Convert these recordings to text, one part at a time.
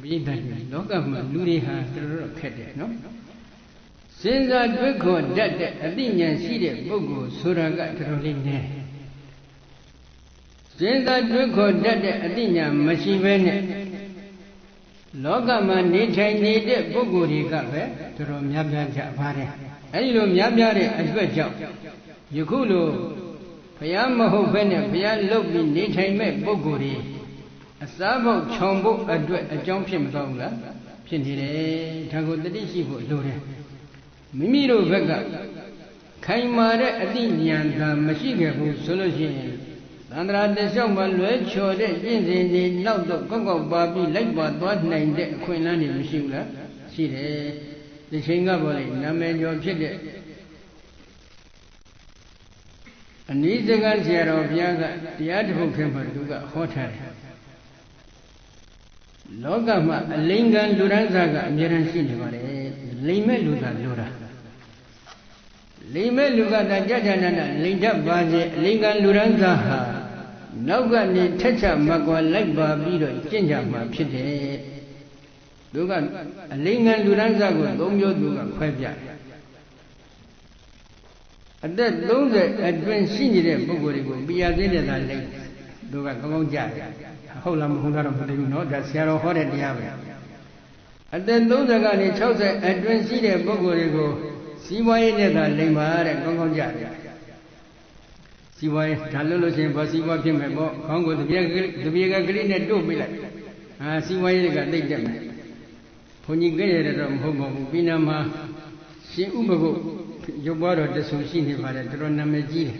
ပြည်တတ်တယ်လောကမှာလူတွေဟာတော်တော်ခက်တယ်နော်စဉ်းစားတွေးခေါ်တတ်တဲ့အသိဉာဏ်ရှိတဲ့ပုဂ္ဂိုလ်ဆိုတာကတော်တော်လေးနည်းစဉ်းစားတွေးခေါ်တတ်တဲ့အသိဉာဏ်မရှိဘဲနဲ့လောကမှာနေထိုင်နေတဲ့ပုဂ္ဂိုလ်တွေကပဲတော်တော်များများကြပါတယ်အဲဒီလိုများများတဲ့အတွက်ကြောင့်ယခုလိုဘုရားမဟုတ်ဘဲနဲ့ဘုရားလုပ်ပြီးနေထိုင်မဲ့ပုဂ္ဂိုလ်တွေအစားဖို့ခြုံဖို့အတွက်အကြောင်းဖြစ်မသွားဘူးလားဖြစ်နေတယ်ဒါကိုတတိရှိဖို့လိုတယ်မိမိတို့ဘက်ကခိုင်မာတဲ့အသိဉာဏ်သာမရှိခဲ့ဘူးဆိုလို့ရှိရင်သန္တရာတလျှောက်မှာလွဲချော်တဲ့ကျင့်စဉ်တွေနောက်တော့ကောက်ကောက်ပါပြီးလိုက်ပါသွားနိုင်တဲ့အခွင့်အလမ်းတွေမရှိဘူးလားရှိတယ်ဒီချိန်ကပေါ်လေနာမည်ကျော်ဖြစ်တဲ့အနည်းစကားဆရာတော်ဘုရားကတရားတစ်ခုခေတ်မှာသူကဟောထားတယ်လောကမှာအလိမ်ခံလူရန်စားကအများရန်ရှိနေပါလေလိမ်မဲ့လူသာလိုတာလိမ်မဲ့လူကတကြကြနာနာလိမ်တတ်ပါစေအလိမ်ခံလူရန်စားဟာနောက်ကနေထက်ချမကွာလိုက်ပါပြီးတော့ကျင့်ကြမှာဖြစ်တယ်သူကအလိမ်ခံလူရန်စားကို၃မျိုးသူကခွဲပြတယ်အသက်30အတွင်းရှိနေတဲ့ပုဂ္ဂိုလ်တွေကိုပြရသေးတဲ့သာလိမ်သူကကောင်းကောင်းကြတယ်ဟုတ်လားမဟုတ်လားတော့မသိဘူးเนาะဒါဆရာတော်ဟောတဲ့တရားပဲအသက်30ကနေ60အတွင်းရှိတဲ့ပုဂ္ဂိုလ်တွေကိုစီးပွားရေးနဲ့သာလိမ်ပါတဲ့ကောင်းကောင်းကြတယ်စီးပွားရေးဒါလို့လို့ရှိရင်ဘာစီးပွားဖြစ်မယ်ပေါ့ခေါင်းကိုတပြက်ကလေးနဲ့တို့ပြလိုက်စီးပွားရေးကတိတ်တက်မယ်ဘုန်းကြီးကြည့်ရတော့မဟုတ်ပါဘူးပြီးနာမှာရှင်ဥပကုတ်ရုပ်ပွားတော်တဆူရှိနေပါတယ်တော်တော်နာမည်ကြီးတယ်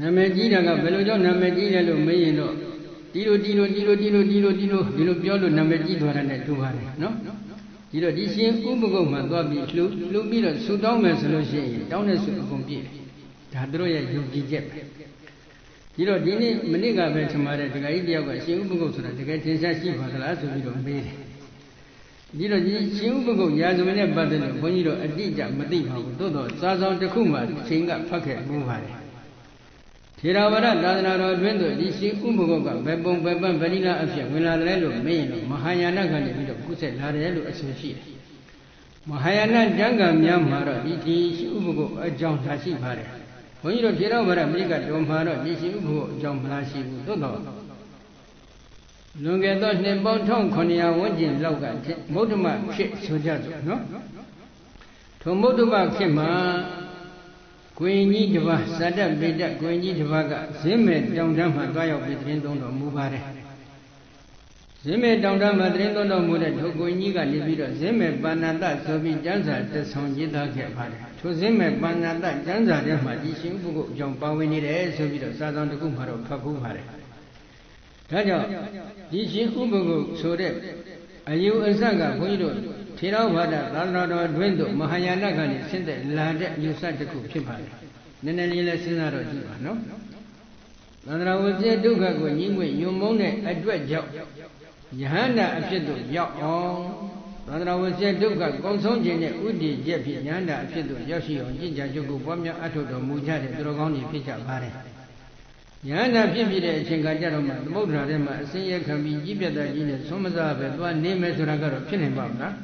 နာမည်ကြီးတာကဘယ်လိုကြောင့်နာမည်ကြီးလဲလို့မေးရင်တော့ဒီလိုပြောလို့နာမည်ကြီးသွားတယ်နဲ့တူပါတယ်နော်ဒီတော့ဒီရှင်ဥပကုတ်မှာသွားပြီးလှူပြီးတော့ဆူတောင်းမယ်ဆိုလို့ရှိရင်တောင်းတဲ့ဆူအကုန်ပြည့်တယ်ဒါသူတို့ရဲ့ယုံကြည်ချက်ပဲဒီတော့ဒီနေ့မနစ်ကပဲထမတဲ့ဒကာကြီးတယောက်ကရှင်ဥပကုတ်ဆိုတာတကယ်ထင်ရှားရှိပါသလားဆိုပြီးတော့မေးတယ်ဒီတော့ဒီရှင်ဥပကုတ်ရာဇဝင်နဲ့ပတ်သက်လို့ဘုန်းကြီးတို့အတိအကျမသိပါဘူးသို့တော့စာဆောင်တစ်ခုမှချိန်ကဖတ်ခဲ့မှုပါတယ်ထေရဝါဒသာသနာတော်အတွင်းသို့ဒီရှင်ဥပကုတ်ကဘယ်ပုံဘယ်ပန်းဗတိလအဖြစ်ဝင်လာတယ်လို့မေးရင်တော့မဟာယာနကနေပြီးတော့ကုသလာတယ်လို့အဆိုရှိတယ်မဟာယာနကျမ်းဂန်များမှာတော့ဒီရှင်ဥပကုတ်အကြောင်းသာရှိပါတယ်ဘုန်းကြီးတို့ထေရဝါဒမိကတော်မှာတော့ဒီရှင်ဥပကုတ်အကြောင်းမလားရှိဘူးသို့တော့လွန်ခဲ့သောနှစ်ပေါင်း1900ဝန်းကျင်လောက်ကမௌဒ္ဓမခေတ်ဆိုကြစို့နော်ထိုမௌဒ္ဓမခေတ်မှာကွင်ကြီးတစ်ပါးဇာတပေတကွင်ကြီးတစ်ပါးကဇင်းမဲ့တောင်တန်းမှာတွားရောက်ပြီးသတင်းသုံးတော်မူပါတယ်ဇင်းမဲ့တောင်တန်းမှာသတင်းသုံးတော်မူတဲ့ထိုကွင်ကြီးကနေပြီးတော့ဇင်းမဲ့ပါဏာတဆိုပြီးကျမ်းစာတစ်ဆောင်ရေးသားခဲ့ပါတယ်ထိုဇင်းမဲ့ပါဏာတကျမ်းစာထဲမှာဒီရှင်ဥပကုတ်အကြောင်းပါဝင်နေတယ်ဆိုပြီးတော့စာဆောင်တစ်ခုမှာတော့ဖတ်ဖူးပါတယ်ဒါကြောင့်ဒီရှင်ဥပကုတ်ဆိုတဲ့အယူအဆကဘုန်းကြီးတို့ထေရဝါဒသာသနာတော်တွင်သို့မဟာယာနကနေဆင်းသက်လာတဲ့အယူဆတစ်ခုဖြစ်ပါတယ်နည်းနည်းလေးလဲစဉ်းစားတော့ကြည့်ပါနော်သန္တရာဝဇ္ဇဒုက္ခကိုညှိငွေ့ယုံမုန်းတဲ့အတွက်ကြောင့်ယဟန္တာအဖြစ်သို့ရောက်အောင်သန္တရာဝဇ္ဇဒုက္ခကုံဆုံးခြင်းနဲ့ဥတည်ချက်ဖြင့်ယဟန္တာအဖြစ်သို့ရောက်ရှိအောင်ကြင်ကြကြုတ်ကိုပွားများအထောက်တော်မူကြတဲ့သူတော်ကောင်းတွေဖြစ်ကြပါတယ်ယဟန္တာဖြစ်ပြီးတဲ့အချိန်ကကြတော့မှသမုဒ္ဒရာထဲမှာအစင်းရဲခံပြီးကြီးပြတ်တာကြီးနဲ့သုံးမစားပဲသွားနေမယ်ဆိုတာကတော့ဖြစ်နေပါ့မလား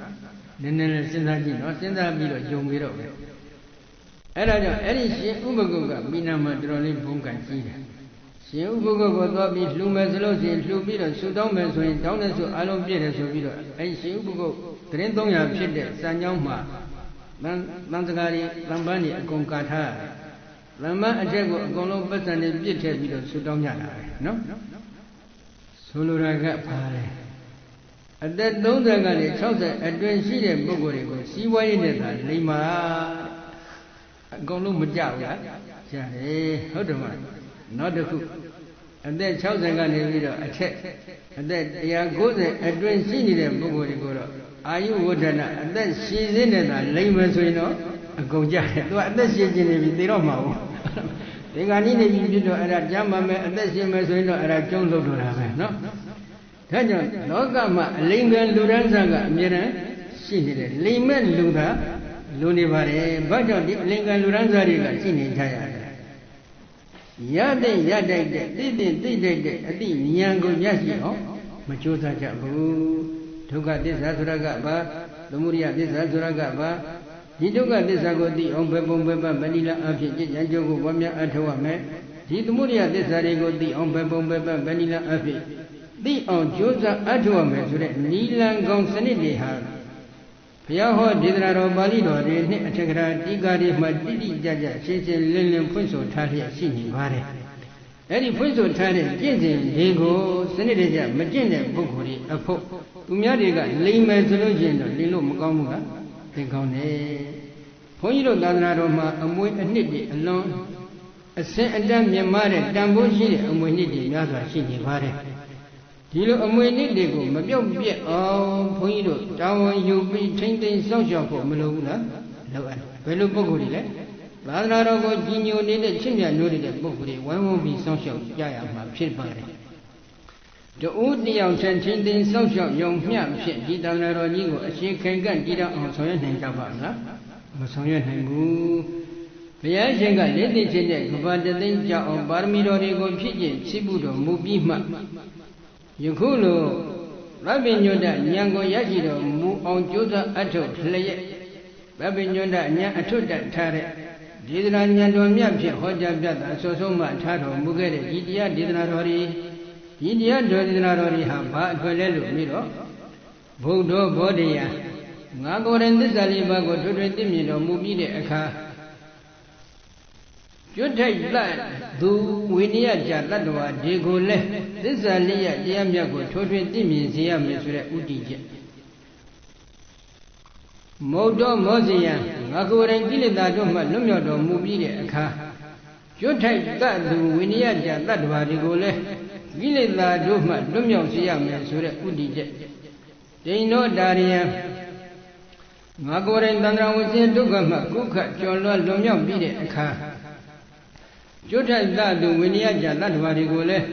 နည်းနည်းလေးစဉ်းစားကြည့်နော်စဉ်းစားပြီးတော့ယုံပြီးတော့အဲ့ဒါကြောင့်အဲ့ဒီရှင်ဥပကုတ်ကမိနာမှာတော်တော်လေးဘုံကန်ကြီးတယ်ရှင်ဥပကုတ်ကိုသွားပြီးလှူမယ်ဆိုလို့ရှိရင်လှူပြီးတော့ဆူတောင်းမယ်ဆိုရင်တောင်းတဲ့ဆူအလုံးပြည့်တယ်ဆိုပြီးတော့အဲ့ဒီရှင်ဥပကုတ်သတင်း300ဖြစ်တဲ့စံကြောင်းမှာသံစကားတွေသံပန်းတွေအကုန်ကာထားလမ်းမအထက်ကိုအကုန်လုံးပတ်စံနဲ့ပြစ်ထည့်ပြီးတော့ဆူတောင်းကြတာပဲနော်ဆိုလိုတာကဘာလဲအသက်30ကနေ60အတွင်းရှိတဲ့ပုဂ္ဂိုလ်တွေကိုစီးပွားရေးနဲ့သာလိမ္မာအကုန်လုံးမကြဘူးလားကြားတယ်ဟုတ်တယ်မလားနောက်တစ်ခုအသက်60ကနေပြီးတော့အထက်အသက်190အတွင်းရှိနေတဲ့ပုဂ္ဂိုလ်တွေကိုတော့အာယုဝဒနာအသက်ရှည်စင်းနဲ့သာလိမ္မာဆိုရင်တော့အကုန်ကြတယ်သူကအသက်ရှည်ခြင်းနေပြီသေတော့မှာဘူးဒီကနေ့နေပြီဖြစ်တော့အဲ့ဒါကြမ်းမှမယ်အသက်ရှင်မယ်ဆိုရင်တော့အဲ့ဒါကျုံးလို့တော့တာပဲနော်ဒါကြောင့်လောကမှာအလိမ်ခံလူရန်စားကအမြဲတမ်းရှိနေတယ်လိမ်မဲ့လူကလူနေပါတယ်ဘာကြောင့်ဒီအလိမ်ခံလူရန်စားတွေကရှိနေကြရတယ်ရတဲ့သိတဲ့အတိဉာဏ်ကိုရရှိအောင် မကြိုးစားကြဘူးဒုက္ခသစ္စာဆိုတာကဘာသမုဒယသစ္စာဆိုတာကဘာဒီဒုက္ခသစ္စာကိုသိအောင်ဘယ်ပုံဘယ်ပတ်မဏိလအဖြစ်ကျင့်ကြံကြိုးကိုပွားများအထောက်ရမယ်ဒီသမုဒယသစ္စာတွေကိုသိအောင်ဘယ်ပုံဘယ်ပတ်မဏိလအဖြစ်သိအောင်ကြိုးစားအထောက်ရမယ်ဆိုတဲ့နိလန်ကောင်စနစ်တွေဟာဘုရားဟောဒေသနာတော်ပါဠိတော်တွေနဲ့အထက်ကရာတိကာတွေမှာတိတိကျကျရှင်းရှင်းလင်းလင်းဖွင့်ဆိုထားလျက်ရှိနေပါတယ်အဲ့ဒီဖွင့်ဆိုထားတဲ့ကျင့်စဉ်တွေကိုစနစ်တကျမကျင့်တဲ့ပုဂ္ဂိုလ်တွေအဖို့သူများတွေကလိမ်မယ်ဆိုလို့ရှိရင်တော့လိမ်လို့မကောင်းဘူးလားသင်ကောင်းတယ်ဘုန်းကြီးတို့သာသနာတော်မှာအမွေအနှစ်တွေအလွန်အစင်အတန်းမြင့်မားတဲ့တန်ဖိုးရှိတဲ့အမွေနှစ်တွေများစွာရှိနေပါတယ်ဒီလိုအမွေနှစ်တွေကိုမပြောက်ပြက်အောင်ဘုန်းကြီးတို့တာဝန်ယူပြီးထိမ့်သိမ်းစောင့်ရှောက်ဖို့မလိုဘူးလားလိုအပ်ဘယ်လိုပုဂ္ဂိုလ်တွေလဲသာသနာတော်ကိုကြီးညိုနေတဲ့ချစ်မြတ်နိုးတဲ့ပုဂ္ဂိုလ်တွေဝိုင်းဝန်းပြီးစောင့်ရှောက်ကြရမှာဖြစ်ပါတယ်တူတယောက်ချင်းချင်းသိမ်းစောင့်ရှောက်ယုံမျှဖြစ်ဒီသာသနာတော်ကြီးကိုအရှင်ခိုင်ကတည်တော့အောင်ဆောင်ရွက်နိုင်ကြပါမလားမဆောင်ရွက်နိုင်ဘူးဘုရားရှင်ကလက်သိချင်းတဲ့ကဘာတသိန်းကြောက်အောင်ပါရမီတော်တွေကိုဖြည့်ကျင့်ချီးပူတော်မူပြီးမှယခုလိုဗဗ္ဗညုတဉာဏ်ကိုရရှိတော်မူအောင်ကြိုးစားအထောက်လျက်ဗဗ္ဗညုတဉာဏ်အထွတ်တထားတဲ့ဒေသနာဉာဏ်တော်မြတ်ဖြင့်ဟောကြားပြတာဆောဆုံးမှထားတော်မူခဲ့တဲ့ဒီတရားဒေသနာတော်တွေဒီတရားဒေသနာတော်တွေဟာဘာအထွတ်လဲလို့ပြီးတော့ဘုဒ္ဓဘောဓိယငါကိုယ်တိုင်သစ္စာလေးပါးကိုထွတ်ထွတ်သိမြင်တော်မူပြီးတဲ့အခါကျွတ်ထိုက်တတ်သူဝိနည်းကြတတ္တဝါဒီကိုလည်းသစ္စာလေးရတရားမြတ်ကိုထွတ်ထွတ်သိမြင်စေရမယ်ဆိုတဲ့ဥတည်ချက်မௌတော်မောဇယံငါကိုယ်တိုင်ကိလေသာတို့မှလွတ်မြောက်တော်မူပြီးတဲ့အခါကျွတ်ထိုက်တတ်သူဝိနည်းကြတတ္တဝါဒီကိုလည်းကိလေသာတို့မှလွတ်မြောက်စေရမယ်ဆိုတဲ့ဥတည်ချက်ဒိဋ္ဌောဒါရိယငါကိုယ်တိုင်သန္တရာဝဇင်းဒုက္ခမှကုခကျော်လွှတ်လွန်မြောက်ပြီးတဲ့အခါကျွတ်ထိုက်တသူဝိနည်းကြတတ္တဝါတွေကိုလည်း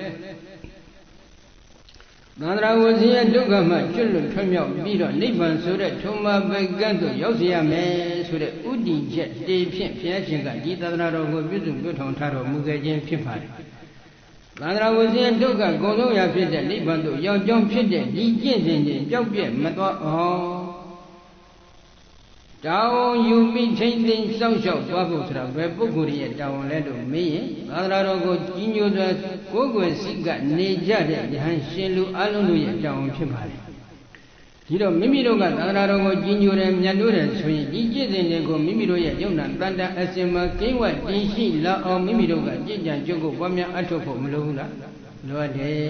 သန္တရာဝဇင်းရဲ့ဒုက္ခမှကျွတ်လွတ်ထွံ့မြောက်ပြီးတော့နိဗ္ဗာန်ဆိုတဲ့ထုံမပိကံသို့ရောက်စေရမယ်ဆိုတဲ့ဥတည်ချက်တေဖြင့်ဘုရားရှင်ကဒီသာသနာတော်ကိုပြုစုပြုထောင်ထားတော်မူခဲ့ခြင်းဖြစ်ပါတယ်သန္တရာဝဇင်းရဲ့ဒုက္ခကုန်ဆုံးရာဖြစ်တဲ့နိဗ္ဗာန်သို့ရောက်ကြောင်းဖြစ်တဲ့ဒီကျင့်စဉ်တွေကြောက်ပြက်မသွားအောင်တာဝန်ယူပြီးထိမ့်သိမ်းစောင့်ရှောက်သွားဖို့ဆိုတာဘယ်ပုဂ္ဂိုလ်ရဲ့တာဝန်လဲလို့မေးရင်သာသနာတော်ကိုကြီးညိုစွာကိုယ်ကိုယ်စိတ်ကနေကြတဲ့ယဟန်ရှင်လူအလုံးတို့ရဲ့တာဝန်ဖြစ်ပါတယ်ဒီတော့မိမိတို့ကသာသနာတော်ကိုကြီးညိုတယ်မြတ်လို့တယ်ဆိုရင်ဒီကျင့်စဉ်တွေကိုမိမိတို့ရဲ့ယုံနာတန်တအစင်မှာကိဝတ်တင်ရှိလာအောင်မိမိတို့ကကြည်ကြံကြုတ်ကိုပွားများအထောက်ဖို့မလိုဘူးလားလိုအပ်တယ်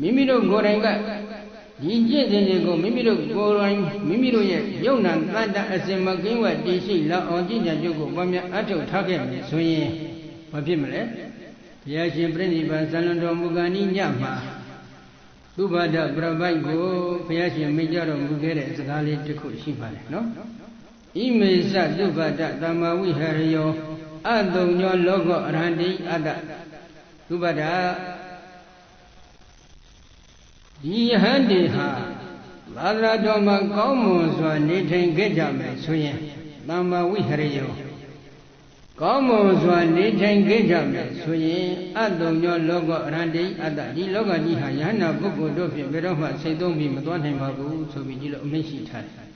မိမိတို့ကိုယ်တိုင်ကဒီကျင့်စဉ်တွေကိုမိမိတို့ကိုယ်တိုင်မိမိတို့ရဲ့ယုံနာတန်တအစင်မှာကိဝတ်တင်ရှိလာအောင်ကြည်ကြံကြုတ်ကိုပွားများအထောက်ထားခဲ့မယ်ဆိုရင်ဘာဖြစ်မလဲဘုရားရှင်ပြိဋိဘံဇံလွန်တော်မူကနိညမှာသုဘဒပြပိုက်ကိုဘုရားရှင်မိန့်ကြတော်မူခဲ့တဲ့စကားလေးတစ်ခုရှိပါတယ်နော်ဣမေသသုဘဒသမ္မာဝိဟရယောအတုံညောလောကောအရဟန္တိအတ္တသုဘဒဒီယဟန်ဒီဟာသာသနာတော်မှာကောင်းမွန်စွာနေထိုင်ခဲ့ကြမယ်ဆိုရင်သမ္မာဝိဟရယောကောင်းမွန်စွာနေထိုင်ခဲ့ကြမယ်ဆိုရင်အတုံညောလောကောအရဟန္တိအတ္တဒီလောကကြီးဟာယဟနာပုဂ္ဂိုလ်တို့ဖြင့်ဘယ်တော့မှစိတ်သုံးပြီးမသွားနိုင်ပါဘူးဆိုပြီးဒီလိုအမိန့်ရှိထားတယ်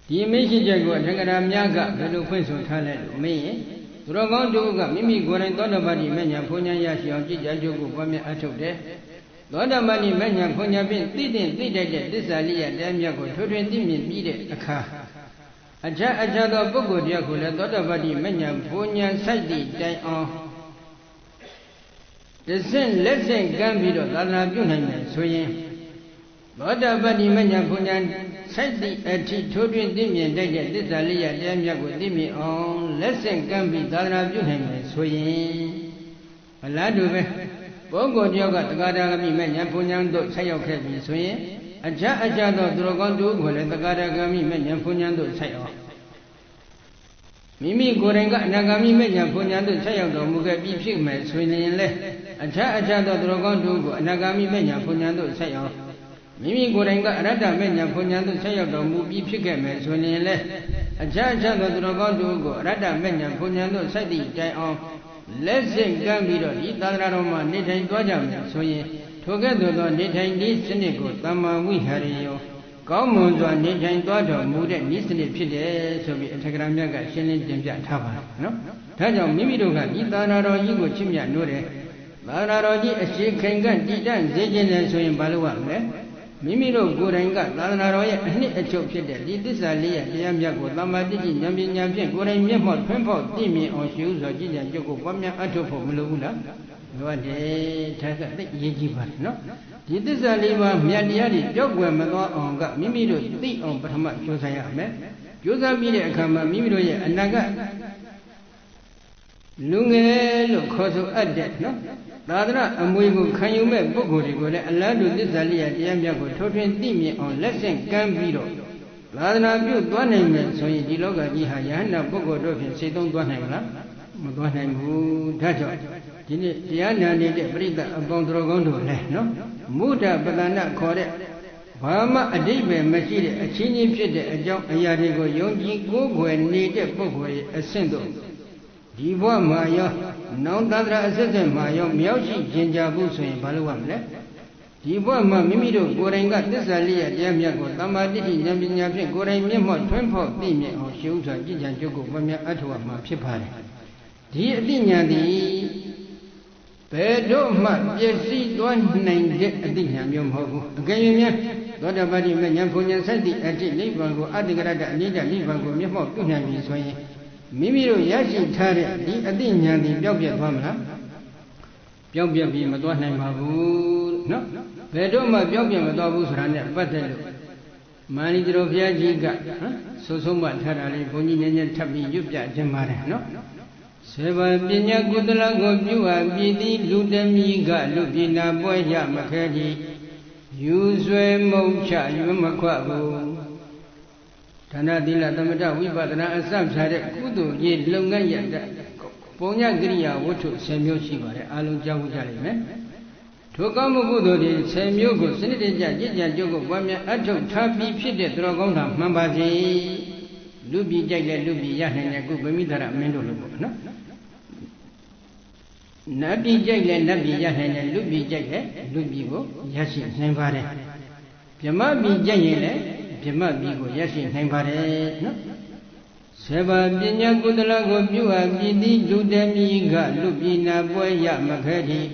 ဒီအမိန့်ရှိချက်ကိုအထက်ကရာများကဘယ်လိုဖွင့်ဆိုထားလဲလို့မေးရင်သူတော်ကောင်းတို့ကမိမိကိုယ်တိုင်သောတာပတိမဉ္ဇဉ်ဘုံဉာဏ်ရရှိအောင်ကြည်ကြကြုတ်ကိုပွားများအထုတ်တယ်သောတာပတိမဉ္ဇဉ်ဘုံဉာဏ်ဖြင့်သိတဲ့သိတတ်တဲ့သစ္စာလေးရတရားမြတ်ကိုထွထွင်သိမြင်ပြီးတဲ့အခါအခြားသောပုဂ္ဂိုလ်တယောက်ကိုလည်းသောတာပတိမဉ္ဇဉ်ဘုံဉာဏ်စိုက်သည့်တိုင်အောင်တဆင့်လက်ဆင့်ကမ်းပြီးတော့သာသနာပြုနိုင်မယ်ဆိုရင်သောတာပတိမဉ္ဇဉ်ဘုံဉာဏ်စိုက်သည့်အထိထိုးထွင်းသိမြင်တတ်တဲ့သစ္စာလေးရတရားမြတ်ကိုသိမြင်အောင်လက်ဆင့်ကမ်းပြီးသာသနာပြုနိုင်မယ်ဆိုရင်အလားတူပဲပုဂ္ဂိုလ်တယောက်ကတက္ကရာဂမိမဉ္ဇဉ်ဘုံဉာဏ်သို့ဆက်ရောက်ခဲ့ပြီဆိုရင်အခြားသောသူတော်ကောင်းတို့ကိုလည်းတက္ကရာဂမိမဉ္ဇဉ်ဘုံဉာဏ်သို့ဆက်အောင်မိမိကိုယ်တိုင်ကအနာဂါမိမဉ္ဇဉ်ဘုံဉာဏ်သို့ဆက်ရောက်တော်မူခဲ့ပြီးဖြစ်မယ်ဆိုရင်လည်းအခြားသောသူတော်ကောင်းတို့ကိုအနာဂါမိမဉ္ဇဉ်ဘုံဉာဏ်သို့ဆက်အောင်မိမိကိုယ်တိုင်ကအရတ္တမဉ္ဇဉ်ဘုံဉာဏ်သို့ဆက်ရောက်တော်မူပြီးဖြစ်ခဲ့မယ်ဆိုရင်လည်းအခြားသောသူတော်ကောင်းတို့ကိုအရတ္တမဉ္ဇဉ်ဘုံဉာဏ်သို့ဆက်သည့်တိုင်အောင်လက်ဆင့်ကမ်းပြီးတော့ဒီသာသနာတော်မှာနေထိုင်သွားကြမယ်ဆိုရင် ထိုကဲ့သို့သောနေထိုင်နည်းစနစ်ကိုသမ္မာဝိဟာရယောကောင်းမွန်စွာနေထိုင်သွားတော်မူတဲ့နည်းစနစ်ဖြစ်တယ်ဆိုပြီးအထက်ကရာမြတ်ကရှင်းလင်းတင်ပြထားပါတယ်နော်ဒါကြောင့်မိမိတို့ကဒီသာနာတော်ကြီးကိုချစ်မြတ်နိုးတယ်သာနာတော်ကြီးအရှိခိုင်ကတည်တံ့စေခြင်းလဲဆိုရင်ဘာလို့ရမလဲမိမိတို့ကိုယ်တိုင်ကသာနာတော်ရဲ့အနှစ်အချုပ်ဖြစ်တဲ့ဒီသစ္စာလေးရတရားမြတ်ကိုသမ္မာတိဋ္ဌိဉာဏ်ပညာဖြင့်ကိုယ်တိုင်မျက်မှောက်ထွန်းဖောက်သိမြင်အောင်ရှုစွာကြည်ကြံကြုတ်ကိုပွားများအထောက်ဖို့မလိုဘူးလားလိုအပ်တယ်ဒါကသိအရေးကြီးပါတယ်နော်ဒီသစ္စာလေးပါးမြတ်တရားတွေကြောက်ွယ်မသွားအောင်ကမိမိတို့သိအောင်ပထမကြိုးစားရမယ်ကြိုးစားပြီးတဲ့အခါမှာမိမိတို့ရဲ့အနာဂတ်လူငယ်လို့ခေါ်ဆိုအပ်တဲ့နော်သာသနာအမွေကိုခံယူမဲ့ပုဂ္ဂိုလ်တွေကိုလည်းအလားတူသစ္စာလေးရတရားမြတ်ကိုထိုးထွင်းသိမြင်အောင်လက်ဆင့်ကမ်းပြီးတော့သာသနာပြုသွားနိုင်မယ်ဆိုရင်ဒီလောကကြီးဟာယဟန္တာပုဂ္ဂိုလ်တို့ဖြင့်စိတ်သုံးသွားနိုင်မလားမသွားနိုင်ဘူးဒါကြောင့်ဒီနေ့တရားနာနေတဲ့ပရိသတ်အပေါင်းတော်ကောင်းတို့လည်းနော်မုဒ္ဒပတနာခေါ်တဲ့ဘာမှအတိတ်ပဲမရှိတဲ့အချင်းချင်းဖြစ်တဲ့အကြောင်းအရာတွေကိုယုံကြည်ကိုးကွယ်နေတဲ့ပုဂ္ဂိုလ်ရဲ့အဆင့်တို့ဒီဘဝမှာရောနောင်တန္တရာအစစ်စစ်မှာရောမြောက်ရှိခြင်းကြဘူးဆိုရင်ဘာလို့ရမလဲဒီဘဝမှာမိမိတို့ကိုယ်တိုင်ကသစ္စာလေးရတရားမြတ်ကိုသမ္မာတိဋ္ဌိဉာဏ်ပညာဖြင့်ကိုယ်တိုင်မျက်မှောက်ထွန်းဖောက်သိမြင်အောင်ရှုစွာကြည်ကြံကြုတ်ကိုပွားများအထောက်အမှာဖြစ်ပါတယ်ဒီအသိဉာဏ်သည်ဘယ်တော့မှပျက်စီးသွားနိုင်တဲ့အသိဉာဏ်မျိုးမဟုတ်ဘူးအကယ်၍များသောတာပတိမဉ္ဇဉ်ဘုံဉ္ဇဉ်စိုက်သည့်အတိနိဗ္ဗာန်ကိုအတ္တကရတအနိဒနိဗ္ဗာန်ကိုမျက်မှောက်ပြုနိုင်ပြီဆိုရင်မိမိတို့ရရှိထားတဲ့ဒီအသိဉာဏ်ဒီပျောက်ပြတ်သွားမလားပျောက်ပြတ်ပြီးမသွားနိုင်ပါဘူးနော်ဘယ်တော့မှပျောက်ပြတ်မသွားဘူးဆိုတာနဲ့ပတ်သက်လို့မာနီတော်ဘုရားကြီးကဆိုဆုံးမထားတာလေးဘုန်းကြီးနည်းနည်းထပ်ပြီးရွတ်ပြခြင်းပါတယ်နော်ဆေဘပညာကုသလကိုပြုအပ်ပြီးသည်လူတမီကလူပြည်နာပွဲရမခဲသည်ယူဆွဲမုံချရွမခွဘူးဒါနသီလသမထဝိပဿနာအစဖြာတဲ့ကုသိုလ်ကြီးလုပ်ငန်းရတဲ့ပုံညကိရိယာဝတ္ထု10မျိုးရှိပါတယ်အားလုံးကြားဖို့ကြလိမ့်မယ်ထိုကောင်းမှုကုသိုလ်တွေ10မျိုးကိုစနစ်တကျကြည်ကြံကြုတ်ကိုပွားများအထောက်ထားပြီးဖြစ်တဲ့သူတော်ကောင်းတာမှန်ပါစေလူပြည်ကြိုက်တဲ့လူပြည်ရနိုင်တဲ့ကုဗမိသရမင်းတို့လို့ပေါ့နော်နတ်ပြည်ကြိုက်တဲ့နတ်ပြည်ရနိုင်တဲ့လူပြည်ကြိုက်တဲ့လူပြည်ကိုရရှိနိုင်ပါတယ်ဗြဟ္မပြည်ကြိုက်ရင်လည်းဗြဟ္မပြည်ကိုရရှိနိုင်ပါတယ်နော်ဆေဘပညာကုသလကိုပြုအပ်ပြီးသည်လူတမီကလူပြည်နာပွဲရမခဲသည်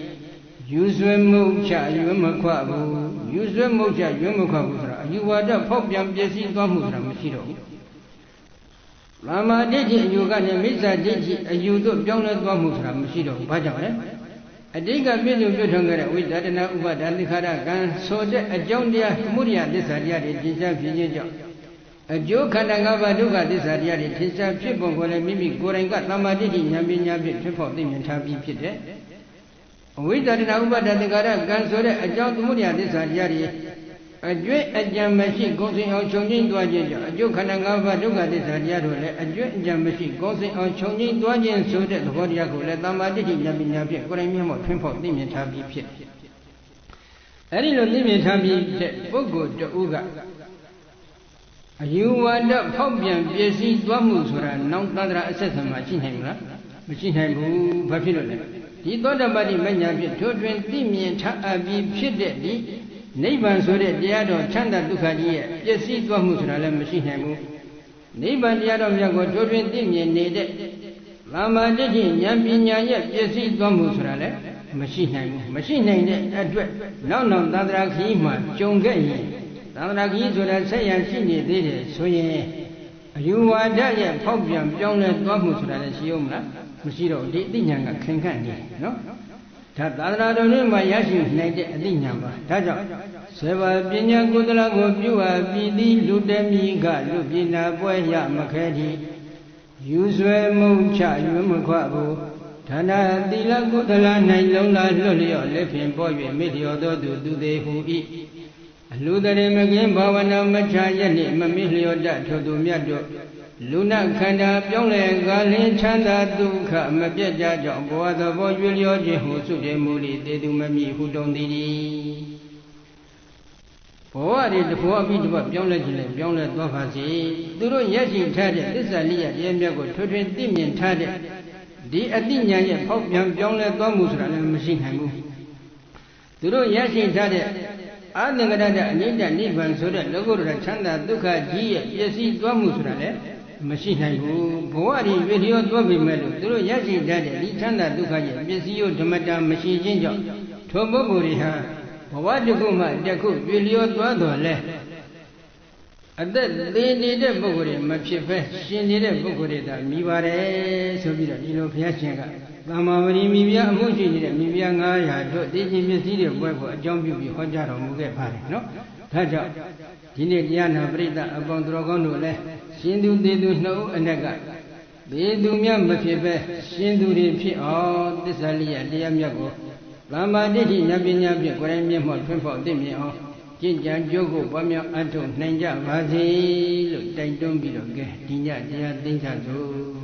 ယူဆွေမုတ်ချရွမခွဘူးယူဆွေမုတ်ချရွမခွဘူးဆိုတာအယူဝါဒဖောက်ပြန်ပျက်စီးသွားမှုဆိုတာမရှိတော့ဘူးမာမာဒိဋ္ဌိအယူကနေမိစ္ဆာဒိဋ္ဌိအယူတို့ပြောင်းလဲသွားမှုဆိုတာမရှိတော့ဘူးဘာကြောင့်လဲအတိတ်ကပြည့်စုံပြုထုံခဲ့တဲ့ဝိသဒနာဥပါဒသင်္ခါရကံဆိုတဲ့အကြောင်းတရားမှုရိယသစ္စာတရားတွေသင်္ချာဖြစ်ခြင်းကြောင့်အကျိုးခန္ဓာ၅ပါးဒုက္ခသစ္စာတရားတွေသင်္ချာဖြစ်ပုံကိုလည်းမိမိကိုယ်တိုင်ကသမ္မာဒိဋ္ဌိဉာဏ်ပညာဖြင့်ဖြစ်ဖို့သိမြင်ထားပြီးဖြစ်တဲ့အဝိသဒနာဥပါဒသင်္ခါရကံဆိုတဲ့အကြောင်းမှုရိယသစ္စာတရားတွေအကျွင့်အကြံမရှိကိုယ်စိမ်အောင်ခြုံငိမ့်သွားခြင်းကြောင့်အကျိုးခန္ဓာ၅ပါးဒုက္ခသစ္စာတရားတို့လည်းအကျွင့်အကြံမရှိကိုယ်စိမ်အောင်ခြုံငိမ့်သွားခြင်းဆိုတဲ့သဘောတရားကိုလည်းသမ္မာဒိဋ္ဌိဉာဏ်ပညာဖြင့်ကိုယ်တိုင်မျက်မှောက်ထွန်းဖောက်သိမြင်ထားပြီးဖြစ်အဲဒီလိုသိမြင်ထားပြီးတဲ့ပုဂ္ဂိုလ်တဦးကအယူဝါဒဖောက်ပြန်ပျက်စီးသွားမှုဆိုတာနောက်သန္တရာအဆက်ဆက်မှရှိနိုင်မလားမရှိနိုင်ဘူးဘာဖြစ်လို့လဲဒီသောတာပတိမဉ္ဇဉ်ဖြင့်ထိုးထွင်းသိမြင်ထားအပ်ပြီးဖြစ်တဲ့ဒီနိဗ္ဗာန်ဆိုတဲ့တရားတော်ချမ်းသာဒုက္ခကြီးရဲ့ပျက်စီးသွားမှုဆိုတာလည်းမရှိနိုင်ဘူးနိဗ္ဗာန်တရားတော်မြတ်ကိုထိုးထွင်းသိမြင်နေတဲ့သမ္မာဒိဋ္ဌိဉာဏ်ပညာရဲ့ပျက်စီးသွားမှုဆိုတာလည်းမရှိနိုင်ဘူးမရှိနိုင်တဲ့အတွက်နောက်နောက်သန္တရာခရီးမှာကြုံခဲ့ရင်သန္တရာခရီးဆိုတာဆက်ရရှိနေသေးတယ်ဆိုရင်အယူဝါဒရဲ့ဖောက်ပြန်ပြောင်းလဲသွားမှုဆိုတာလည်းရှိအောင်မလားမရှိတော့ဒီအသိဉာဏ်ကခင်ခန့်နေတယ်နော်ဒါသာသနာတော်တွင်မှာရရှိနိုင်တဲ့အသိဉာဏ်ပါဒါကြောင့်ဆေဘပညာကုသလကိုပြုအပ်ပြီးသည်လူတမီကလူပြည်နာပွဲရမခဲသည်ယူဆွဲမုံချရွမခွဘူးဒါနသီလကုသလ၌လုံလာလွတ်လျော့လက်ဖြင့်ပေါ်၍မိလျော်သောသူသေးဟု၏အလူတရေမကင်းဘာဝနာမချရနှင့်မမိလျော်တတ်ထိုသူမြတ်တို့လူနာခန္ဓာပြောင်းလဲကားလင်းချမ်းသာဒုက္ခမပြတ်ကြကြောင့်ဘဝသဘောရွေလျောခြင်းဟုစုတယ်မူလိတေသူမမြည်ဟုတုံသည်ဘဝတွေတစ်ဘဝပြီးတစ်ဘဝပြောင်းလဲခြင်းနဲ့ပြောင်းလဲသွားပါစေသူတို့ရရှိထားတဲ့သစ္စာလေးရတရားမြတ်ကိုထွန်းထွန်းသိမြင်ထားတဲ့ဒီအတိညာရဲ့ဖောက်ပြန်ပြောင်းလဲသွားမှုဆိုတာလည်းမရှိနိုင်ဘူးသ သူတို့ရရှိထားတဲ့အာသင်္ကတအနိစ္စနိဗ္ဗာန်ဆိုတဲ့လောကုတ္တရာချမ်းသာဒုက္ခကြီးရဲ့ပျက်စီးသွားမှုဆိုတာလည်းမရှိနိုင်ဘူးဘဝရည်ရွေလျောသွားပြီမဲ့လို့သူတို့ရရှိထားတဲ့ဒီချမ်းသာဒုက္ခရဲ့ပျက်စီးရောဓမ္မတာမရှိခြင်းကြောင့်ထိုပုဂ္ဂိုလ်တွေဟာဘဝတစ်ခုမှတစ်ခုရွေလျောသွားတော်လဲအသက်သေးနေတဲ့ပုဂ္ဂိုလ်တွေမဖြစ်ဘဲရှင်နေတဲ့ပုဂ္ဂိုလ်တွေသာမြည်ပါတယ်ဆိုပြီးတော့ဒီလိုဘုရားရှင်ကသမ္မာဝရီမိဖုရားအမှုရှိနေတဲ့မိဖုရား900တို့သိချင်းပစ္စည်းတွေပွဲကိုအကြောင်းပြုပြီးဟောကြားတော်မူခဲ့ပါတယ်နော်ဒါကြောင့်ဒီနေ့တရားနာပရိသတ်အပေါင်းတော်ကောင်းတို့လည်းရှင်သူသေသူနှစ်ဦးအနက်ကသေသူများမဖြစ်ဘဲရှင်သူတွေဖြစ်အောင်သစ္စာလေးရတရားမြတ်ကိုသမ္မာဒိဋ္ဌိဉာဏ်ပညာဖြင့်ကိုယ်တိုင်မျက်မှောက်ထွန်းဖောက်သိမြင်အောင်ကျင့်ကြံကြိုးကိုပွားများအထောက်နိုင်ကြပါစေလို့တိုက်တွန်းပြီးတော့ကဲဒီညတရားသိချစို့